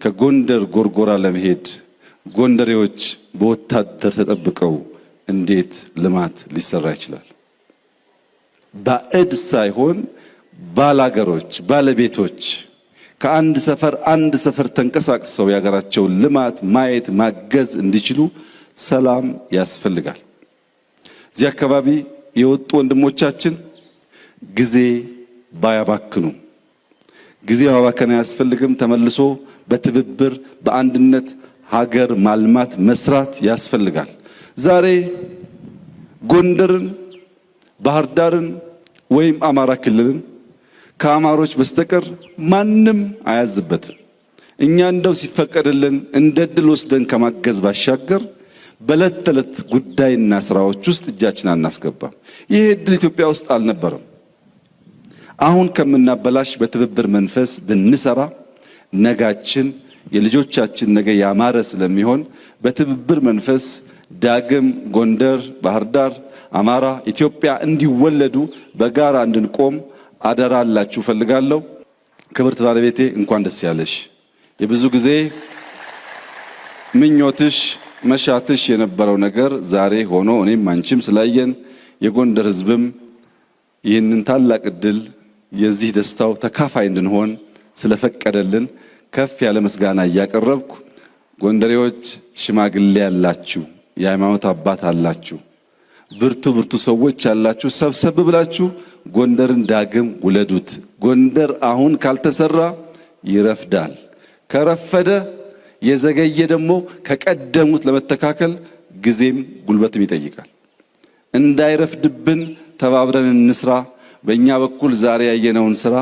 ከጎንደር ጎርጎራ ለመሄድ ጎንደሬዎች በወታደር ተጠብቀው እንዴት ልማት ሊሰራ ይችላል? ባዕድ ሳይሆን ባላገሮች ባለቤቶች ከአንድ ሰፈር ተንቀሳቅሰው የሀገራቸውን ልማት ማየት ማገዝ እንዲችሉ ሰላም ያስፈልጋል። እዚህ አካባቢ የወጡ ወንድሞቻችን ጊዜ ባያባክኑ፣ ጊዜ ማባከን አያስፈልግም። ተመልሶ በትብብር በአንድነት ሀገር ማልማት መስራት ያስፈልጋል። ዛሬ ጎንደርን፣ ባህር ዳርን ወይም አማራ ክልልን ከአማሮች በስተቀር ማንም አያዝበትም። እኛ እንደው ሲፈቀድልን እንደ ድል ወስደን ከማገዝ ባሻገር በዕለት ተዕለት ጉዳይና ስራዎች ውስጥ እጃችን አናስገባም። ይህ እድል ኢትዮጵያ ውስጥ አልነበረም። አሁን ከምናበላሽ በትብብር መንፈስ ብንሰራ ነጋችን የልጆቻችን ነገ ያማረ ስለሚሆን በትብብር መንፈስ ዳግም ጎንደር፣ ባህር ዳር፣ አማራ፣ ኢትዮጵያ እንዲወለዱ በጋራ እንድንቆም አደራ አላችሁ ፈልጋለሁ። ክብርት ባለቤቴ እንኳን ደስ ያለሽ። የብዙ ጊዜ ምኞትሽ መሻትሽ የነበረው ነገር ዛሬ ሆኖ እኔም አንቺም ስላየን የጎንደር ሕዝብም ይህንን ታላቅ እድል የዚህ ደስታው ተካፋይ እንድንሆን ስለፈቀደልን ከፍ ያለ ምስጋና እያቀረብኩ ጎንደሬዎች ሽማግሌ ያላችሁ፣ የሃይማኖት አባት አላችሁ፣ ብርቱ ሰዎች ያላችሁ ሰብሰብ ብላችሁ ጎንደርን ዳግም ውለዱት። ጎንደር አሁን ካልተሰራ ይረፍዳል። ከረፈደ የዘገየ ደግሞ ከቀደሙት ለመተካከል ጊዜም ጉልበትም ይጠይቃል። እንዳይረፍድብን ተባብረን እንስራ። በእኛ በኩል ዛሬ ያየነውን ስራ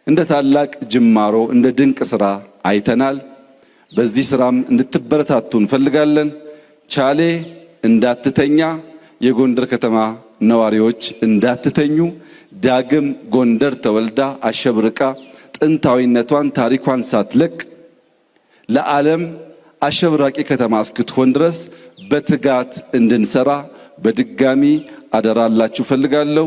እንደ ታላቅ ጅማሮ እንደ ድንቅ ስራ አይተናል። በዚህ ስራም እንድትበረታቱ እንፈልጋለን። ቻሌ እንዳትተኛ፣ የጎንደር ከተማ ነዋሪዎች እንዳትተኙ። ዳግም ጎንደር ተወልዳ አሸብርቃ ጥንታዊነቷን ታሪኳን ሳትለቅ ለዓለም አሸብራቂ ከተማ እስክትሆን ድረስ በትጋት እንድንሰራ በድጋሚ አደራላችሁ ፈልጋለሁ።